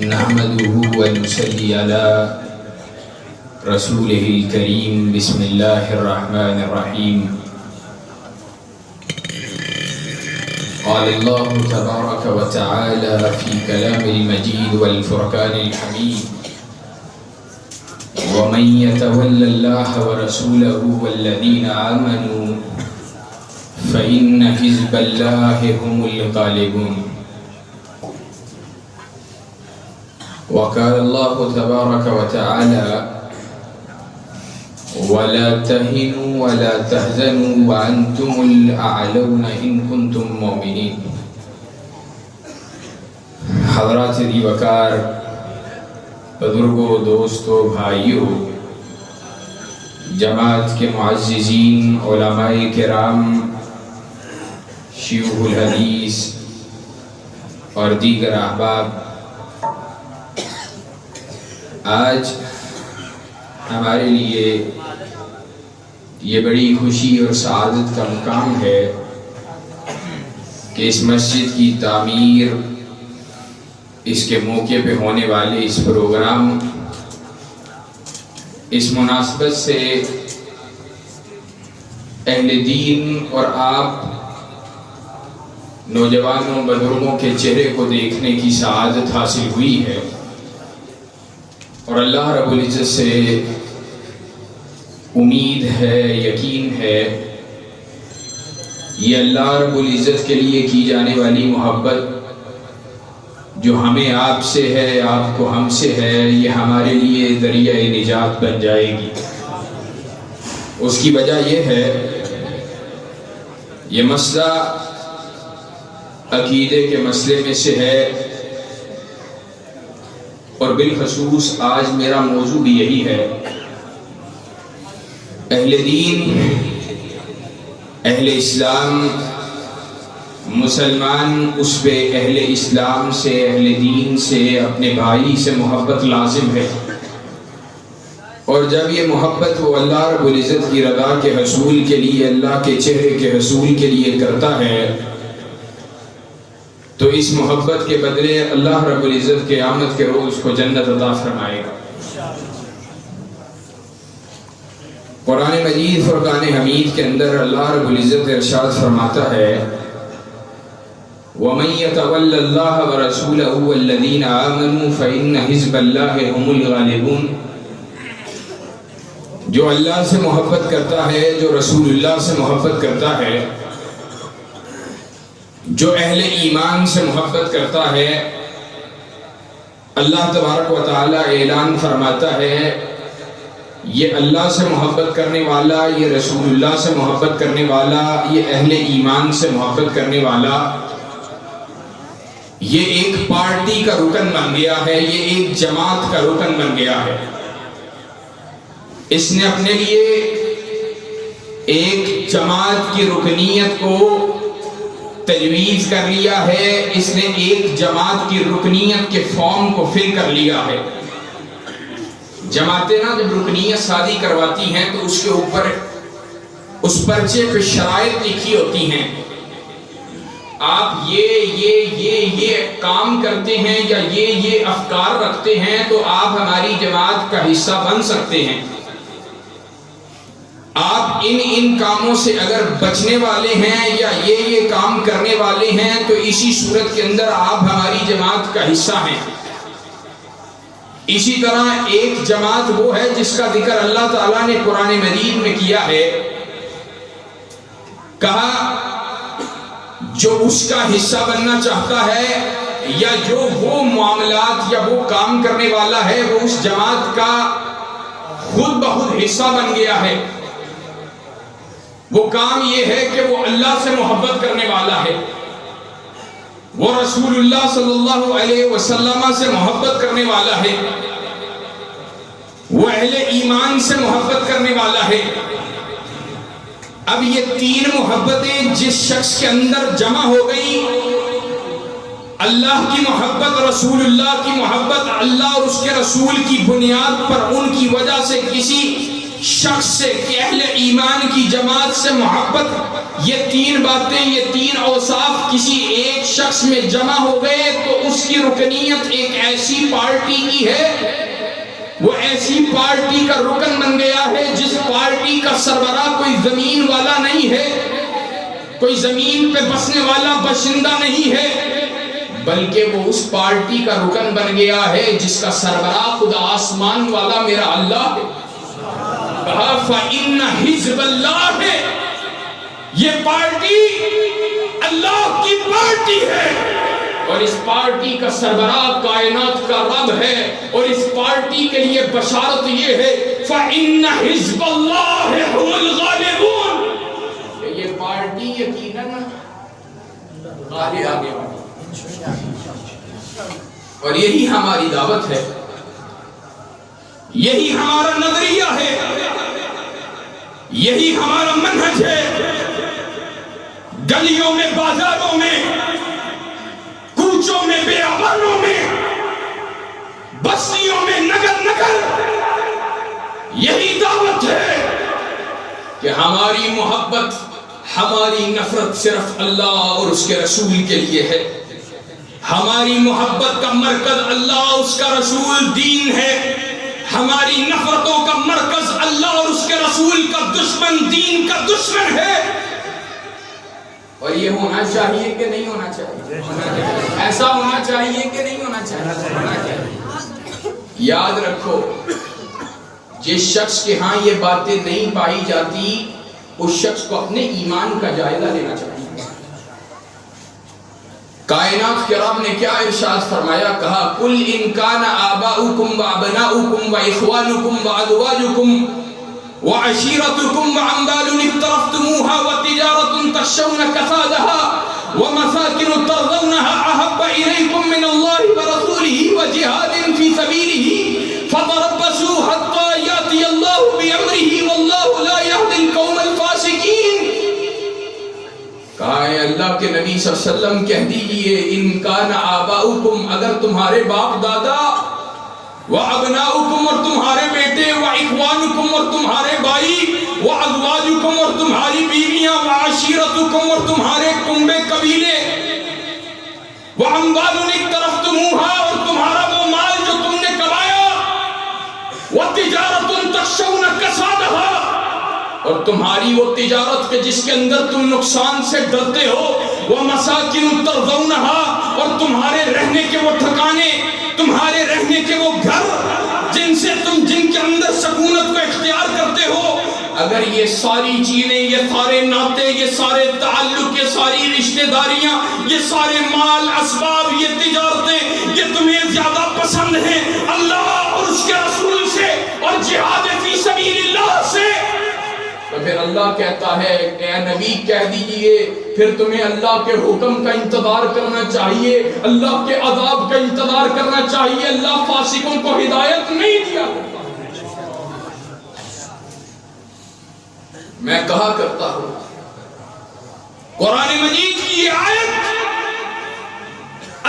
نحمده ونصلي على رسوله الكريم بسم الله الرحمن الرحيم قال الله تبارك وتعالى في كلام المجيد والفرقان الحميد ومن يتول الله ورسوله والذين آمنوا فإن حزب الله هم الغالبون وقال الله تبارك وتعالى ولا تهنوا ولا تحزنوا وأنتم الأعلون إن كنتم مؤمنين. حضرات دیوکار، بزرگوں، دوستوں، بھائیوں، جماعت کے معززین، علماء کرام، شیوخ الحدیث اور دیگر احباب، آج ہمارے لیے یہ بڑی خوشی اور سعادت کا مقام ہے کہ اس مسجد کی تعمیر، اس کے موقع پہ ہونے والے اس پروگرام، اس مناسبت سے اہل دین اور آپ نوجوانوں، بزرگوں کے چہرے کو دیکھنے کی سعادت حاصل ہوئی ہے، اور اللہ رب العزت سے امید ہے، یقین ہے، یہ اللہ رب العزت کے لیے کی جانے والی محبت جو ہمیں آپ سے ہے، آپ کو ہم سے ہے، یہ ہمارے لیے ذریعہ نجات بن جائے گی۔ اس کی وجہ یہ ہے، یہ مسئلہ عقیدے کے مسئلے میں سے ہے، اور بالخصوص آج میرا موضوع بھی یہی ہے۔ اہل دین، اہل اسلام، مسلمان اس پہ اہل اسلام سے، اہل دین سے، اپنے بھائی سے محبت لازم ہے، اور جب یہ محبت وہ اللہ رب العزت کی رضا کے حصول کے لیے، اللہ کے چہرے کے حصول کے لیے کرتا ہے، تو اس محبت کے بدلے اللہ رب العزت قیامت کے روز کو جنت عطا فرمائے گا۔ قرآن مجید فرقان حمید کے اندر اللہ رب العزت ارشاد فرماتا ہے وَمَن يَتَوَلَّ اللَّهَ وَرَسُولَهُ وَالَّذِينَ آمَنُوا فَإِنَّ حِزْبَ اللَّهِ هُمُ الْغَالِبُونَ۔ جو اللہ سے محبت کرتا ہے، جو رسول اللہ سے محبت کرتا ہے، جو اہل ایمان سے محبت کرتا ہے، اللہ تبارک و تعالی اعلان فرماتا ہے یہ اللہ سے محبت کرنے والا، یہ رسول اللہ سے محبت کرنے والا، یہ اہل ایمان سے محبت کرنے والا، یہ ایک پارٹی کا رکن بن گیا ہے، یہ ایک جماعت کا رکن بن گیا ہے۔ اس نے اپنے لیے ایک جماعت کی رکنیت کو تجویز کر لیا ہے، اس نے ایک جماعت کی رکنیت کے فارم کو فل کر لیا ہے۔ جماعتیں نا جب رکنیت شادی کرواتی ہیں تو اس کے اوپر اس پرچے پہ شرائط لکھی ہوتی ہیں، آپ یہ کام کرتے ہیں یا یہ افکار رکھتے ہیں تو آپ ہماری جماعت کا حصہ بن سکتے ہیں، آپ ان کاموں سے اگر بچنے والے ہیں یا یہ کام کرنے والے ہیں تو اسی صورت کے اندر آپ ہماری جماعت کا حصہ ہیں۔ اسی طرح ایک جماعت وہ ہے جس کا ذکر اللہ تعالیٰ نے قرآن مجید میں کیا ہے، کہا جو اس کا حصہ بننا چاہتا ہے یا جو وہ معاملات یا وہ کام کرنے والا ہے وہ اس جماعت کا خود بخود حصہ بن گیا ہے۔ وہ کام یہ ہے کہ وہ اللہ سے محبت کرنے والا ہے، وہ رسول اللہ صلی اللہ علیہ وسلم سے محبت کرنے والا ہے، وہ اہل ایمان سے محبت کرنے والا ہے۔ اب یہ تین محبتیں جس شخص کے اندر جمع ہو گئی، اللہ کی محبت، رسول اللہ کی محبت، اللہ اور اس کے رسول کی بنیاد پر ان کی وجہ سے کسی شخص سے کہ اہل ایمان کی جماعت سے محبت یہ تین باتیں، یہ تین اوصاف کسی ایک شخص میں جمع ہو گئے تو اس کی رکنیت ایک ایسی پارٹی کی ہے، وہ ایسی پارٹی کا رکن بن گیا ہے جس پارٹی کا سربراہ کوئی زمین والا نہیں ہے، کوئی زمین پہ بسنے والا باشندہ نہیں ہے، بلکہ وہ اس پارٹی کا رکن بن گیا ہے جس کا سربراہ خدا آسمان والا میرا اللہ ہے۔ کہا فَإِنَّ حِزْبَ اللَّهِ ہے، یہ پارٹی اللہ کی پارٹی ہے، اور اس پارٹی کا سربراہ کائنات کا رب ہے، اور اس پارٹی کے لیے بشارت یہ ہے فَإِنَّ حِزْبَ اللَّهِ هُمُ الْغَالِبُونَ، کہ یہ پارٹی یقیناً غالب آنے والی، اور یہی ہماری دعوت ہے، یہی ہمارا نظریہ ہے، یہی ہمارا منہج ہے۔ گلیوں میں، بازاروں میں، کوچوں میں، بیابانوں میں، بستیوں میں، نگر نگر یہی دعوت ہے کہ ہماری محبت، ہماری نفرت صرف اللہ اور اس کے رسول کے لیے ہے۔ ہماری محبت کا مرکز اللہ، اس کا رسول دین ہے، ہماری نفرتوں کا مرکز اللہ اور اس کے رسول کا دشمن دین کا دشمن ہے۔ اور یہ ہونا چاہیے کہ نہیں ہونا چاہیے؟ ایسا ہونا چاہیے کہ نہیں ہونا چاہیے؟ یاد رکھو، جس شخص کے ہاں یہ باتیں نہیں پائی جاتی اس شخص کو اپنے ایمان کا جائزہ لینا چاہیے۔ کائنات کے رب نے کیا ارشاد فرمایا؟ کہا قُلْ إِنْ كَانَ آبَاؤُكُمْ وَأَبْنَاؤُكُمْ وَإِخْوَانُكُمْ وَأَزْوَاجُكُمْ وعشيرتكم وأموال اقترفتموها وتجارة تخشون كسادها ومساكن ترضونها أحب إليكم من الله ورسوله وجهاد في سبيله فتربصوا حتى يأتي الله بأمره والله لا يهدي القوم الفاسقين۔ کہا ہے اللہ کے نبی صلی اللہ علیہ وسلم کہہ دیجئے ان کان آباؤکم، اگر تمہارے باپ دادا، وَأَبْنَاؤُكُمْ اور تمہارے بیٹے، وَإِخْوَانُكُمْ اور تمہارے بھائی، وَأَزْوَاجُكُمْ اور تمہاری بیویاں، وَعَشِيرَتُكُمْ اور تمہارے کنبے قبیلے، وَأَمْوَالٌ اقْتَرَفْتُمُوهَا اور تمہارا وہ مال جو تم نے کمایا، وَتِجَارَةٌ تَخْشَوْنَ كَسَادَهَا اور تمہاری وہ تجارت کے جس کے اندر تم نقصان سے ڈرتے ہو، وَمَسَاكِنُ تَرْضَوْنَهَا اور تمہارے رہنے کے وہ ٹھکانے، تمہارے رہنے کے وہ گھر جن کے اندر سکونت کو اختیار کرتے ہو، اگر یہ ساری چیزیں، یہ سارے ناطے، یہ سارے تعلق، یہ ساری رشتہ داریاں، یہ سارے مال اسباب، یہ تجارتیں، یہ تمہیں زیادہ پسند ہیں اللہ اور اس کے رسول سے اور جہاد فی سبیل اللہ سے، تو پھر اللہ کہتا ہے اے نبی کہہ دیجئے پھر تمہیں اللہ کے حکم کا انتظار کرنا چاہیے، اللہ کے عذاب کا انتظار کرنا چاہیے، اللہ فاسقوں کو ہدایت نہیں دیا۔ میں کہا کرتا ہوں قرآن مجید کی یہ آیت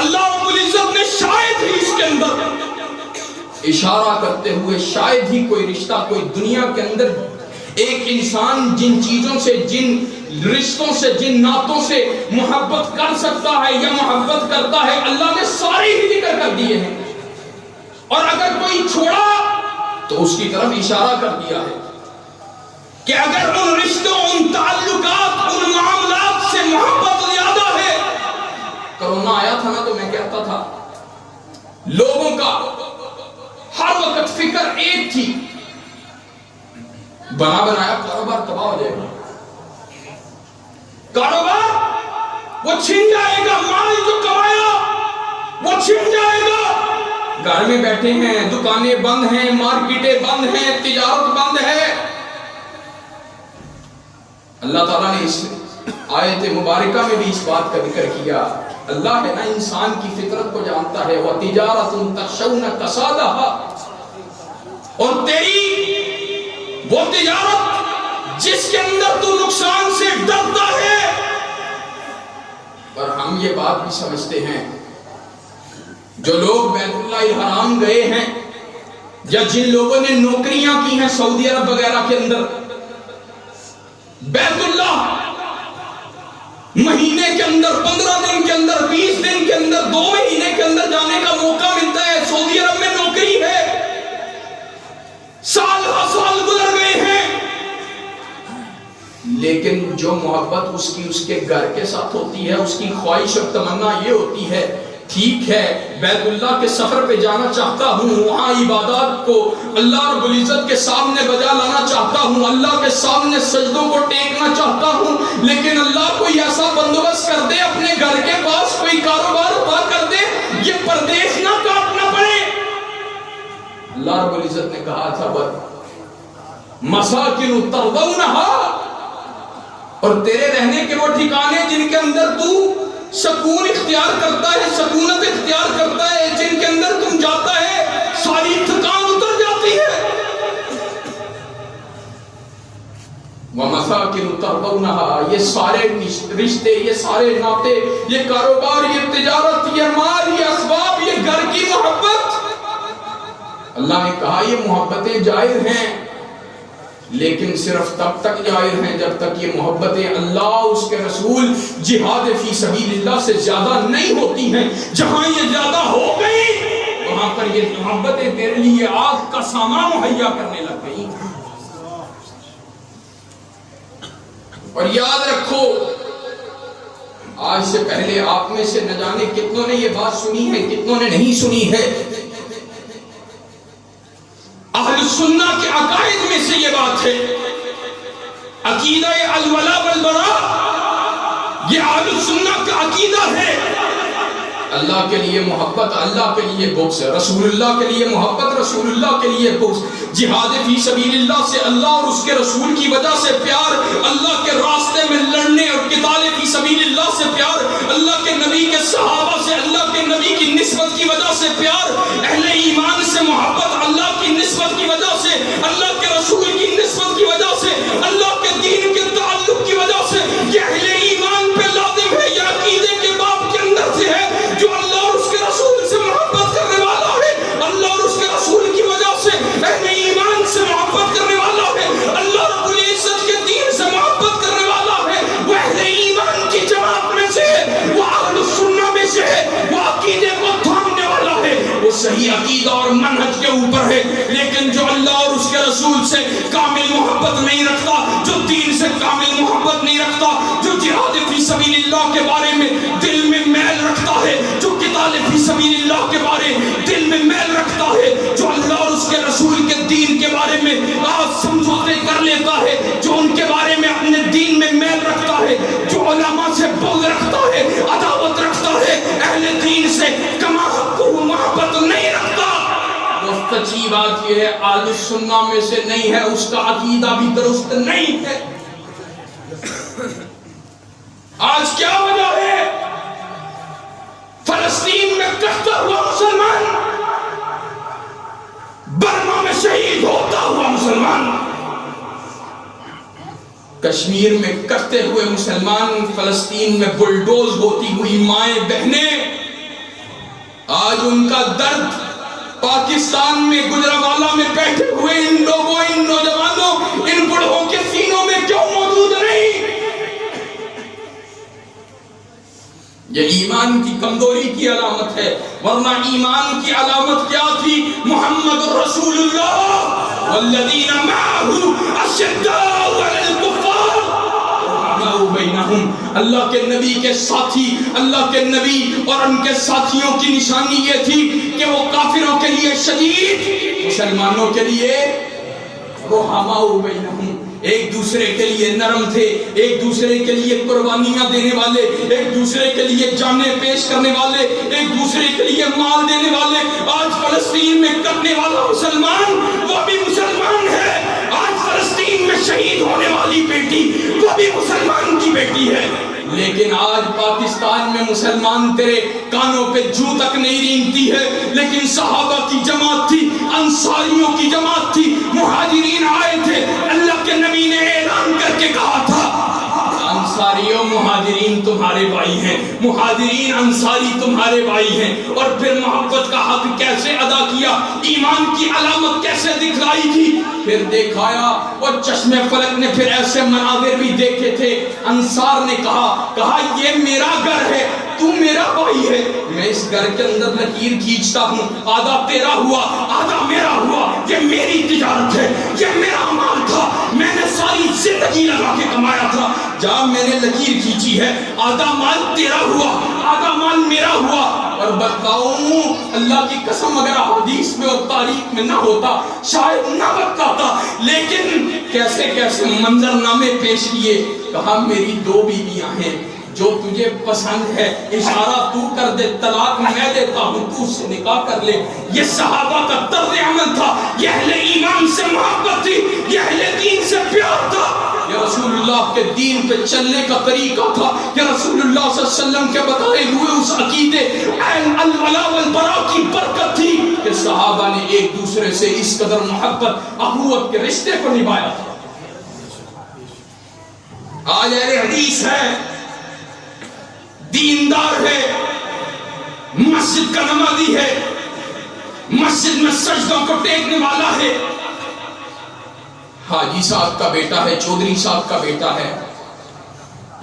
اللہ رب العزت نے شاید ہی اس کے اندر اشارہ کرتے ہوئے شاید ہی کوئی رشتہ، کوئی دنیا کے اندر ایک انسان جن چیزوں سے، جن رشتوں سے، جن ناتوں سے محبت کر سکتا ہے یا محبت کرتا ہے، اللہ نے سارے ہی ذکر کر دیے ہیں، اور اگر کوئی چھوڑا تو اس کی طرف اشارہ کر دیا ہے کہ اگر ان رشتوں، ان تعلقات، ان معاملات سے محبت زیادہ ہے۔ کرونا آیا تھا نا تو میں کہتا تھا لوگوں کا ہر وقت فکر ایک تھی، بنا بنایا کاروبار تباہ ہو جائے گا، کاروبار وہ چھن جائے گا، مال جو کمایا وہ چھن جائے گا، گھر میں بیٹھے ہیں، دکانیں بند ہیں، مارکیٹیں بند ہیں، تجارت بند ہے۔ اللہ تعالیٰ نے اس آیت مبارکہ میں بھی اس بات کا ذکر کیا۔ اللہ ہے نا انسان کی فطرت کو جانتا ہے، وَتِجَارَةٌ تَخْشَوْنَ كَسَادَهَا اور تیری وہ تجارت جس کے اندر تو نقصان سے ڈرتا ہے۔ اور ہم یہ بات بھی سمجھتے ہیں جو لوگ بیت اللہ الحرام گئے ہیں یا جن لوگوں نے نوکریاں کی ہیں سعودی عرب وغیرہ کے اندر، بیت اللہ مہینے کے اندر 15 دن کے اندر 20 دن کے اندر 2 مہینے کے اندر جانے کا موقع ملتا ہے. سعودی عرب میں نوکری ہے, سال گزر گئے ہیں, لیکن جو محبت اس کے گھر کے ساتھ ہوتی ہے, اس کی خواہش اور تمنا یہ ہوتی ہے, ٹھیک ہے بیت اللہ کے سفر پہ جانا چاہتا ہوں, وہاں عبادات کو اللہ رب العزت کے سامنے بجا لانا چاہتا ہوں, اللہ کے سامنے سجدوں کو ٹیکنا چاہتا ہوں, لیکن اللہ کوئی ایسا بندوبست کر دے, اپنے گھر کے پاس کوئی کاروبار عطا کر دے, یہ پردیس نہ کاٹنا پڑے. اللہ رب العزت نے کہا تھا مساکن ترضونها, اور تیرے رہنے کے وہ ٹھکانے جن کے اندر تو سکون اختیار کرتا ہے, سکونت اختیار کرتا ہے, جن کے اندر تم جاتا ہے ساری تھکان اتر جاتی ہے. وَمَسَاكِنُ تَرْضَوْنَهَا, یہ سارے رشتے, یہ سارے ناطے, یہ کاروبار, یہ تجارت, یہ مال, یہ اسباب, یہ گھر کی محبت. اللہ نے کہا یہ محبتیں جائز ہیں, لیکن صرف تب تک جائز ہیں جب تک یہ محبتیں اللہ, اس کے رسول, جہاد فی سبیل اللہ سے زیادہ نہیں ہوتی ہیں. جہاں یہ زیادہ ہو گئی وہاں پر یہ محبتیں تیرے لیے آگ کا سامان مہیا کرنے لگ گئی. اور یاد رکھو, آج سے پہلے آپ میں سے نہ جانے کتنوں نے یہ بات سنی ہے, کتنوں نے نہیں سنی ہے. اہل سنہ کے عقائد میں سے یہ بات ہے, عقیدہ الولا والبراء, یہ اہل سنہ کا عقیدہ ہے. اللہ کے لیے محبت, اللہ کے لیے بغض, رسول اللہ کے لیے محبت, رسول اللہ کے لیے بغض, جہاد فی سبیل اللہ سے اللہ اور اس کے رسول کی وجہ سے پیار, اللہ کے راستے میں لڑنے اور قتال فی سبیل اللہ سے پیار, اللہ کے نبی کے صحابہ سے اللہ کے نبی کی نسبت کی وجہ سے پیار, اہل ایمان سے محبت, اللہ کی نسبت کی وجہ سے, اللہ کے رسول کی نسبت کی وجہ سے, اللہ کے دین کے تعلق کی وجہ سے. یہ اہل ایمان پہ لازم ہے, یہ عقیدے کے باب کے اندر سے ہے. جو اللہ اور اس کے رسول سے محبت کرنے والا ہے, اللہ اور اس کے رسول کی وجہ سے اہل ایمان سے محبت کرنے والا ہے, اللہ رب العزت کے دین سے محبت کرنے والا ہے, وہ اہل ایمان کی جماعت میں سے ہے, وہ اہل سنہ میں سے ہے, وہ عقیدے کو تھامنے والا ہے, وہ صحیح عقیدہ اور منہج کے اوپر ہے. لیکن جو اللہ اور اس کے رسول سے کامل محبت نہیں رکھتا, جو دین سے کامل محبت نہیں رکھتا, جو جہاد فی سبیل اللہ کے بارے میں دل میں میل رکھتا ہے, جو قتال فی سبیل اللہ کے بارے دل میں میل رکھتا ہے, جو اللہ اور اس کے رسول کے دین کے بارے میں سمجھوتے کر لیتا ہے, جو ان کے بارے میں اپنے دین میں میل رکھتا ہے, جو علماء سے بغض رکھتا ہے, عداوت رکھتا ہے, اہل دین سے کما حقہ محبت نہیں رکھتا, وہ سچی بات یہ ہے اہل سنہ میں سے نہیں ہے, اس کا عقیدہ بھی درست نہیں ہے. آج کیا وجہ ہے فلسطین میں کٹتا ہوا مسلمان, برما میں شہید ہوتا ہوا مسلمان, کشمیر میں کٹتے ہوئے مسلمان, فلسطین میں بلڈوز ہوتی ہوئی مائیں بہنیں, آج ان کا درد پاکستان میں گجرانوالہ میں بیٹھے ہوئے ان لوگوں, ان نوجوانوں, ان بڑھوں کے سینوں میں کیوں موجود نہیں؟ یہ ایمان کی کمزوری کی علامت ہے, ورنہ ایمان کی علامت کیا تھی؟ محمد رسول اللہ والذین معہ اشداء علی الکفار رحماء بینہم. اللہ کے نبی کے ساتھی, اللہ کے نبی اور ان کے ساتھیوں کی نشانی یہ تھی کہ وہ کافروں کے لیے شدید, مسلمانوں کے لیے رحماء بینہم, ایک دوسرے کے لیے نرم تھے, ایک دوسرے کے لیے قربانیاں دینے والے, ایک دوسرے کے لیے جانیں پیش کرنے والے, ایک دوسرے کے لیے مال دینے والے. آج فلسطین میں کٹنے والا مسلمان وہ بھی مسلمان ہے, آج فلسطین میں شہید ہونے والی بیٹی وہ بھی مسلمان کی بیٹی ہے. لیکن آج پاکستان میں مسلمان تیرے کانوں پہ جو تک نہیں رینگتی ہے, لیکن صحابہ کی جماعت تھی, انصاریوں کی جماعت تھی, مہاجرین آئے تھے, اللہ کے نبی نے اعلان کر کے کہا تھا انصاریوں مہاجرین تمہارے بھائی ہیں, مہاجرین انصاری تمہارے بھائی ہیں. اور پھر محبت کا حق کیسے ادا کیا؟ ایمان کی علامت کیسے دکھلائی تھی. پھر دکھایا اور چشمے فلک نے پھر ایسے مناظر بھی دیکھے تھے. انصار نے کہا یہ میرا گھر ہے, تو میرا بھائی ہے, میں اس گھر کے اندر لکیر کھینچتا ہوں, آدھا تیرا ہوا آدھا میرا ہوا, یہ میری تجارت ہے, یہ میرا مال تھا, میں نے ساری زندگی لگا کے کمایا تھا, جہاں میں نے لکیر کھینچی ہے آدھا مال تیرا ہوا آدھا مال میرا ہوا. اور بتاؤں اللہ کی قسم اگر حدیث میں اور تاریخ میں نہ ہوتا شاید نہ بتاتا, لیکن کیسے کیسے منظر نامے پیش کیے. کہا میری 2 بیویاں ہیں, جو تجھے پسند ہے اشارہ تو کر دے, طلاق میں دیتا ہوں, تو اس سے نکاح کر لے. یہ صحابہ کا طرز عمل تھا, یہ اہل ایمان سے محبت تھی, یہ اہل دین سے پیار تھا, یہ رسول اللہ کے دین پہ چلنے کا طریقہ تھا, یہ رسول اللہ صلی اللہ علیہ وسلم کے بتائے ہوئے اس عقیدے الولا والبراء کی برکت تھی کہ صحابہ نے ایک دوسرے سے اس قدر محبت اخوت کے رشتے کو نبھایا تھا. آج اہل حدیث ہے, دیندار ہے, مسجد کا نمازی ہے, مسجد میں سجدوں کو ٹیکنے والا ہے, حاجی صاحب کا بیٹا ہے, چودھری صاحب کا بیٹا ہے,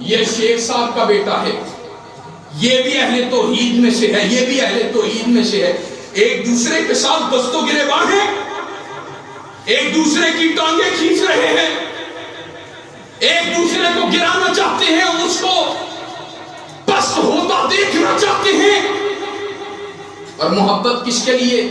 یہ شیخ صاحب کا بیٹا ہے, یہ بھی اہل توحید میں سے ہے, یہ بھی اہل توحید میں سے ہے, ایک دوسرے کے ساتھ دست و گریباں ہیں, ایک دوسرے کی ٹانگیں کھینچ رہے ہیں, ایک دوسرے کو گرانا چاہتے ہیں, اس کو پست ہوتا دیکھنا چاہتے ہیں. اور محبت کس کے لیے؟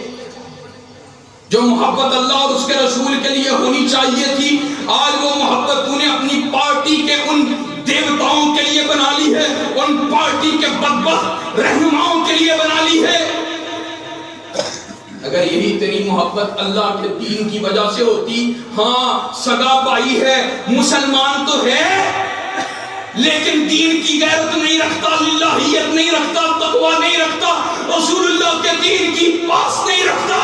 جو محبت اللہ اور اس کے رسول کے لیے ہونی چاہیے تھی, آج وہ محبت تو نے اپنی پارٹی کے ان دیوتاؤں کے لیے بنا لی ہے, ان پارٹی کے بدبخت رہنماؤں کے لیے بنا لی ہے. اگر یہی تیری محبت اللہ کے دین کی وجہ سے ہوتی, ہاں سگا بھائی ہے, مسلمان تو ہے لیکن دین کی غیرت نہیں رکھتا, للہیت نہیں رکھتا, تقوی نہیں رکھتا, رسول اللہ کے دین کی پاس نہیں رکھتا.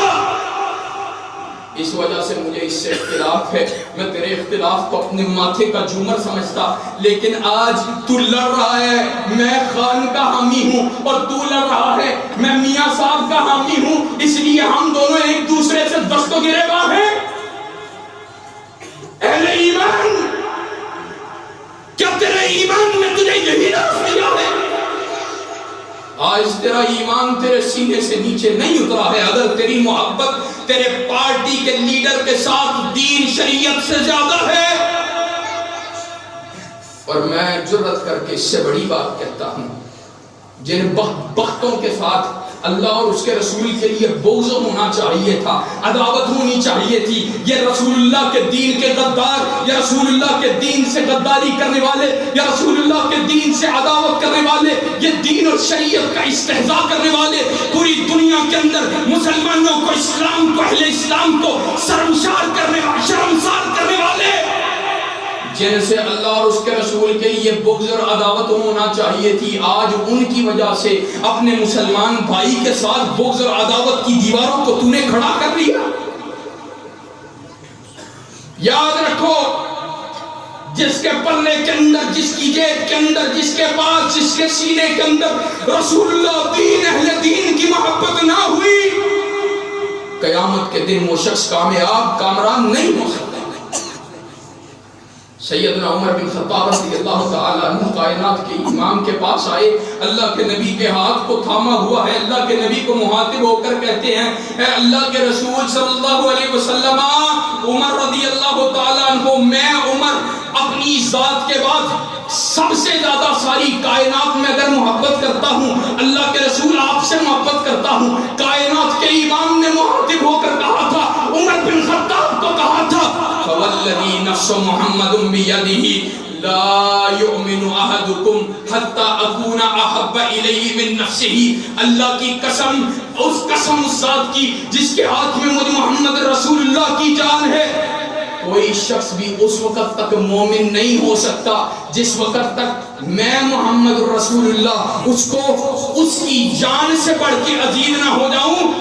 اس وجہ سے مجھے اس سے اختلاف ہے, میں تیرے اختلاف کو اپنے ماتھے کا جھومر سمجھتا, لیکن آج تو لڑ رہا ہے میں خان کا حامی ہوں, اور تو لڑ رہا ہے میں میاں صاحب کا حامی ہوں, اس لیے ہم دونوں ایک دوسرے سے دست و گریباں ہیں. اہل ایمان, کیا تیرے ایمان میں تجھے یہی درس دیا ہے؟ آج تیرا ایمان تیرے سینے سے نیچے نہیں اترا ہے. اگر تیری محبت تیرے پارٹی کے لیڈر کے ساتھ دین شریعت سے زیادہ ہے, اور میں جرأت کر کے اس سے بڑی بات کہتا ہوں, جن بختوں کے ساتھ اللہ اور اس کے رسول کے لیے بغض ہونا چاہیے تھا, عداوت ہونی چاہیے تھی, یہ رسول اللہ کے دین کے غدار, یا رسول اللہ کے دین سے غداری کرنے والے, یا رسول اللہ کے دین سے عداوت کرنے والے, یہ دین اور شریعت کا استہزاء کرنے والے, پوری دنیا کے اندر مسلمانوں کو, اسلام کو, اہل اسلام کو شرمسار کرنے والے, جن سے اللہ اور اس کے رسول کے لیے بغض اور عداوت ہونا چاہیے تھی, آج ان کی وجہ سے اپنے مسلمان بھائی کے ساتھ بغض اور عداوت کی دیواروں کو تو نے کھڑا کر لیا. یاد رکھو, جس کے پلے کے اندر, جس کی جیب کے اندر, جس کے پاس, جس کے سینے کے اندر رسول اللہ دین, اہل دین کی محبت نہ ہوئی, قیامت کے دن وہ شخص کامران نہیں ہو سکتا. سیدنا عمر بن خطاب رضی اللہ تعالیٰ عنہ کائنات کے امام کے پاس آئے, اللہ کے نبی کے ہاتھ کو تھاما ہوا ہے, اللہ کے نبی کو مخاطب ہو کر کہتے ہیں, اے اللہ کے رسول صلی اللہ علیہ وسلم, عمر رضی اللہ تعالیٰ عنہ, میں عمر اپنی ذات کے بعد سب سے زیادہ ساری کائنات میں اگر محبت کرتا ہوں, اللہ کے رسول آپ سے محبت کرتا ہوں. کائنات کے امام نے مخاطب ہو کر کہا تھا, عمر بن خطاب کو کہا تھا, فوالذی نفس محمد بیدہ لا یؤمن احدکم حتی اکون احب الیہ من نفسہ. اللہ کی قسم, اس قسم اس ذات کی جس کے ہاتھ میں مجھ محمد رسول اللہ کی جان ہے, کوئی شخص بھی اس وقت تک مومن نہیں ہو سکتا جس وقت تک میں محمد رسول اللہ اس کو اس کی جان سے بڑھ کے عزیز نہ ہو جاؤں.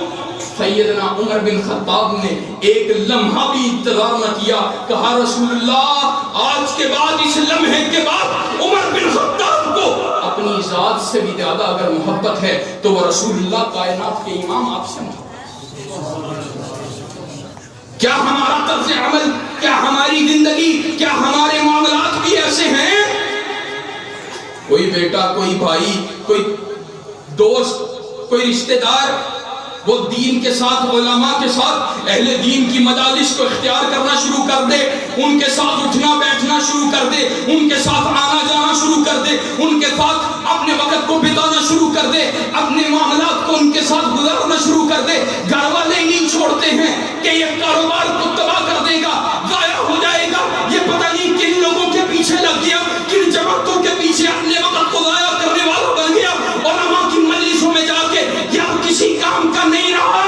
سیدنا عمر بن خطاب نے ایک لمحہ بھی انتظار نہ کیا, کہا رسول اللہ آج کے بعد, اس لمحے کے بعد عمر بن خطاب کو اپنی ذات سے بھی زیادہ اگر محبت ہے تو وہ رسول اللہ کائنات کے امام آپ سے محبت. کیا ہمارا طرز عمل، کیا ہماری زندگی، کیا ہمارے معاملات بھی ایسے ہیں؟ کوئی بیٹا، کوئی بھائی، کوئی دوست، کوئی رشتہ دار وہ دین کے ساتھ، علماء کے ساتھ، اہل دین کی مجالس کو اختیار کرنا شروع کر دے، ان کے ساتھ اٹھنا بیٹھنا شروع کر دے، ان کے ساتھ آنا جانا شروع کر دے، ان کے ساتھ اپنے وقت کو بتانا شروع کر دے، اپنے معاملات کو ان کے ساتھ گزارنا شروع کر دے۔ گھر والے نہیں چھوڑتے ہیں کہ یہ کاروبار کو تباہ کر دے گا، ضائع ہو جائے گا، یہ پتہ نہیں کن لوگوں کے پیچھے لگ گیا، کن جماعتوں کے پیچھے اپنے وقت کو ضائع کرنے والا بن گیا، علماء کی مجلسوں میں جا کے یا کسی کام کا نہیں رہا۔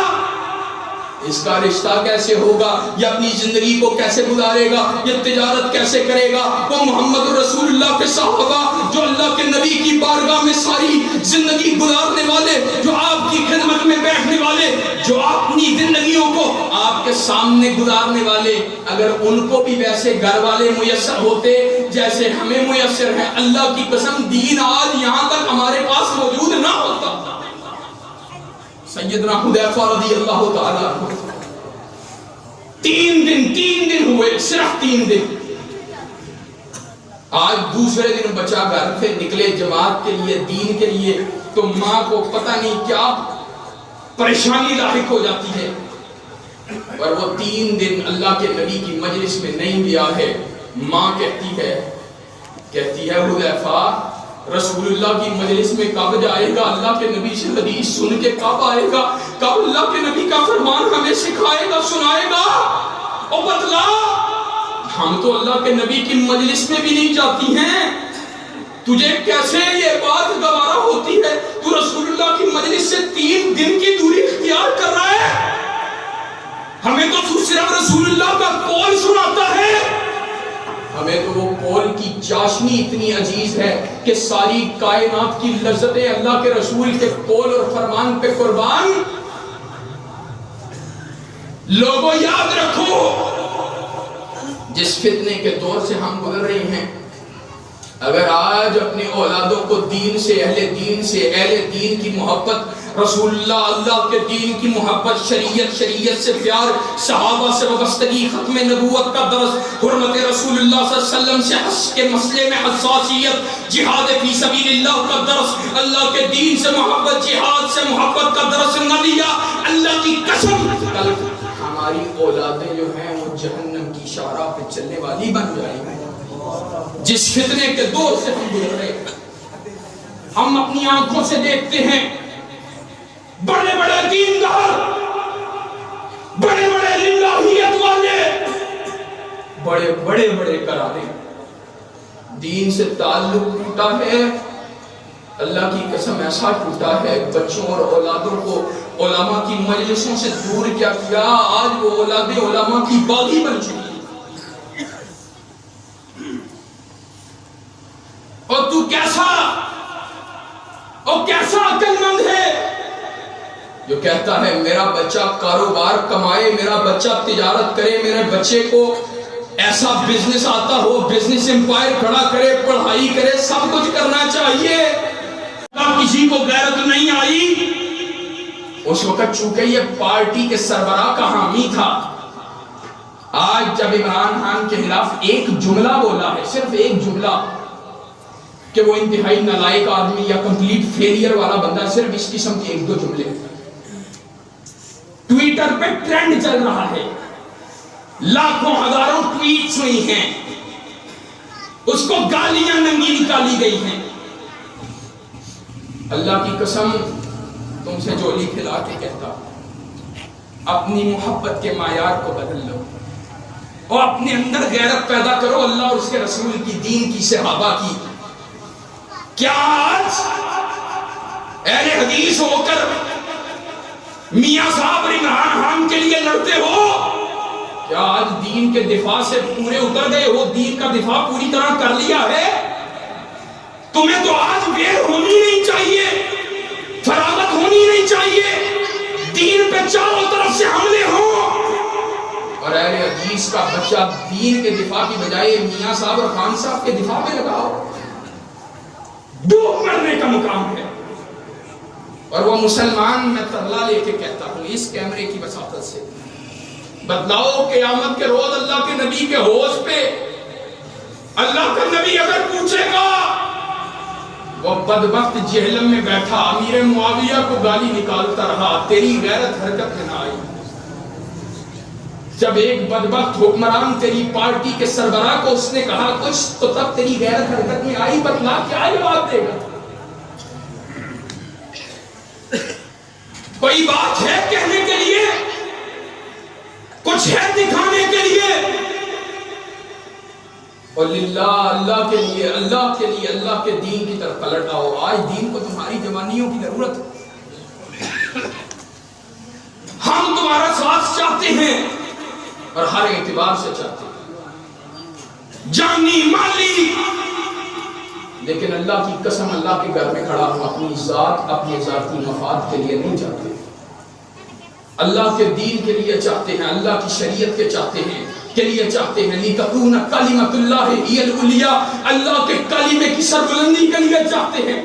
اس کا رشتہ کیسے ہوگا؟ یہ اپنی زندگی کو کیسے گزارے گا؟ یہ تجارت کیسے کرے گا؟ وہ محمد رسول اللہ کے صحابہ جو اللہ کے نبی کی بارگاہ میں ساری زندگی گزارنے والے، جو آپ کی خدمت میں بیٹھنے والے، جو اپنی زندگیوں کو آپ کے سامنے گزارنے والے، اگر ان کو بھی ویسے گھر والے میسر ہوتے جیسے ہمیں میسر ہیں، اللہ کی قسم دین آج یہاں تک ہمارے پاس موجود نہ ہوتا۔ سیدنا حذیفہ رضی اللہ تعالیٰ عنہ 3 دن ہوئے، صرف 3 دن۔ آج دوسرے دن بچہ گھر سے نکلے جماعت کے لیے، دین کے لیے، تو ماں کو پتہ نہیں کیا پریشانی لاحق ہو جاتی ہے، اور وہ 3 دن اللہ کے نبی کی مجلس میں نہیں گیا ہے۔ ماں کہتی ہے حذیفہ رسول اللہ کی مجلس میں کب جائے گا؟ اللہ کے نبی سے حدیث سن کے کب آئے گا؟ کب اللہ کے نبی کا فرمان ہمیں سکھائے گا، سنائے گا؟ او بتلا، ہم تو اللہ کے نبی کی مجلس میں بھی نہیں جاتی ہیں، تجھے کیسے یہ بات گوارا ہوتی ہے؟ تو رسول اللہ کی مجلس سے 3 دن کی دوری اختیار کر رہا ہے، ہمیں تو صرف رسول اللہ کا قول سناتا ہے۔ ہمیں تو وہ قول کی چاشنی اتنی عزیز ہے کہ ساری کائنات کی لذتیں اللہ کے رسول کے قول اور فرمان پہ قربان۔ لوگوں یاد رکھو، جس فتنے کے دور سے ہم گزر رہے ہیں، اگر آج اپنے اولادوں کو دین سے، اہل دین کی محبت، رسول اللہ کے دین کی محبت، شریعت سے پیار، صحابہ سے وابستگی، ختم نبوت کا درس، حرمت رسول اللہ صلی اللہ علیہ وسلم سے حج کے مسئلے میں حساسیت، جہاد فی سبیل اللہ کا درس، اللہ کے دین سے محبت، جہاد سے محبت کا درس نہ لیا، اللہ کی قسم کل ہماری اولادیں جو ہیں وہ جہنم کی شاہراہ پہ چلنے والی بن جائیں گی۔ جس فتنے کے دور سے ہم گزر رہے ہیں، ہم اپنی آنکھوں سے دیکھتے ہیں بڑے بڑے دیندار، بڑے بڑے للہیت والے، بڑے قرارے، دین سے تعلق ٹوٹا ہے، اللہ کی قسم ایسا ٹوٹا ہے، بچوں اور اولادوں کو علماء کی مجلسوں سے دور کیا، آج وہ اولادیں علماء کی باغی بن چکی ہیں۔ اور تو کیسا عقل مند ہے جو کہتا ہے میرا بچہ کاروبار کمائے، میرا بچہ تجارت کرے، میرے بچے کو ایسا بزنس آتا ہو، بزنس امپائر کھڑا کرے، پڑھائی کرے، سب کچھ کرنا چاہیے۔ کسی کو غیرت نہیں آئی اس وقت، چونکہ یہ پارٹی کے سربراہ کا حامی تھا۔ آج جب عمران خان کے خلاف ایک جملہ بولا ہے، صرف ایک جملہ، کہ وہ انتہائی نالائق آدمی یا کمپلیٹ فیلئر والا بندہ، صرف اس قسم کے 1-2 جملے ٹویٹر پہ ٹرینڈ چل رہا ہے، لاکھوں ہزاروں ٹویٹس ہوئی ہیں، اس کو گالیاں ننگی نکالی گئی ہیں۔ اللہ کی قسم تم سے جولی کھلا کے کہتا، اپنی محبت کے معیار کو بدل لو اور اپنے اندر غیرت پیدا کرو اللہ اور اس کے رسول کی، دین کی، صحابہ کی۔ کیا آج اہل حدیث ہو کر میاں صاحب عمران خان کے لیے لڑتے ہو؟ کیا آج دین کے دفاع سے پورے اتر گئے ہو؟ دین کا دفاع پوری طرح کر لیا ہے؟ تمہیں تو آج ویر ہونی نہیں چاہیے، فراغت ہونی نہیں چاہیے، دین پہ چاروں طرف سے حملے ہوں، اور اہل حدیث کا بچہ دین کے دفاع کی بجائے میاں صاحب اور خان صاحب کے دفاع پہ لگاؤ۔ ڈوب مرنے کا مقام ہے۔ اور وہ مسلمان میں ترلا لے کے کہتا ہوں اس کیمرے کی وساطت سے، بتلاؤ قیامت کے روز اللہ کے نبی کے حوض پہ اللہ کا نبی اگر پوچھے گا، وہ بدبخت جہنم میں بیٹھا امیر معاویہ کو گالی نکالتا رہا، تیری غیرت حرکت میں نہ آئی؟ جب ایک بدبخت حکمران تیری پارٹی کے سربراہ کو اس نے کہا کچھ تو تب تیری غیرت حرکت میں آئی؟ بتلا کیا جواب دے گا؟ کوئی بات ہے کہنے کے لیے؟ کچھ ہے دکھانے کے لیے؟ اور للہ اللہ کے لیے، اللہ کے لیے، اللہ کے دین کی طرف پلٹ آؤ۔ آج دین کو تمہاری جوانیوں کی ضرورت ہے، ہم تمہارا ساتھ چاہتے ہیں اور ہر اعتبار سے چاہتے ہیں، جانی مالی، لیکن اللہ کی قسم اللہ کے گھر میں کھڑا ہوں، اپنی ذات اپنے ذاتی مفاد کے لیے نہیں چاہتے، اللہ کے دین کے لیے چاہتے ہیں، اللہ کی شریعت کے چاہتے ہیں کے لیے چاہتے ہیں، لِتَكُونَ كَلِمَةُ اللَّهِ هِيَ الْعُلْيَا، اللہ کے کلمے کی سربلندی کے لیے چاہتے ہیں۔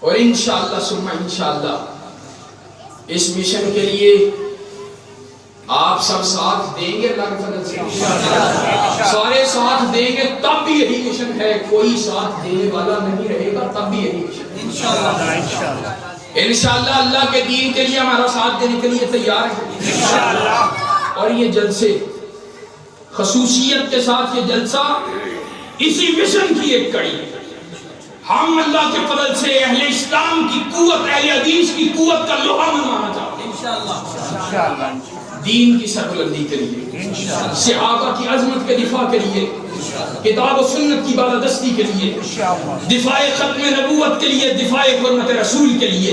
اور انشاءاللہ ثم انشاءاللہ اس مشن کے لیے آپ سب ساتھ دیں گے، اللہ کے فضل سے سارے ساتھ دیں گے، تب بھی یہی مشن ہے، کوئی ساتھ دینے والا نہیں رہے گا تب بھی یہی مشن ہے انشاءاللہ۔ اللہ کے دین کے لیے ہمارا ساتھ دینے کے لیے تیار ہے۔ اور یہ جلسے خصوصیت کے ساتھ یہ جلسہ اسی مشن کی ایک کڑی ہے۔ ہم اللہ کے فضل سے اہل اسلام کی قوت، اہل حدیث کی قوت کا لوہا منوانا چاہتے ہیں، دین کی سربلندی کے لیے، صحابہ کی عظمت کے دفاع کے لیے، کتاب و سنت کی بالادستی کے لیے، دفاع ختم نبوت کے لیے، دفاع حرمت رسول کے لیے،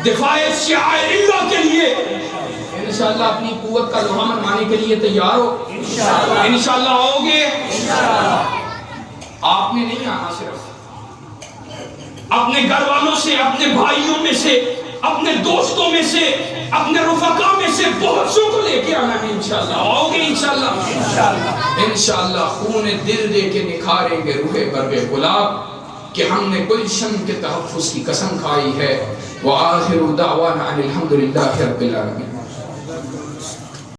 دفاع شعائر اللہ کے لیے انشاءاللہ اپنی قوت کا لوہا منوانے کے لیے تیار ہو؟ انشاءاللہ آؤ گے؟ آپ نے نہیں آنا، صرف اپنے گھر والوں سے، اپنے بھائیوں میں سے، اپنے دوستوں میں سے، اپنے رفقا میں سے بہت سو کو لے کے آنا ہے انشاءاللہ۔ آؤ گے انشاءاللہ؟ انشاءاللہ خون دل دے کے نکھاریں گے روح برگ گلاب کہ ہم نے گلشن کے تحفظ کی قسم کھائی ہے۔ وآخر دعوانا ان الحمدللہ رب العالمین۔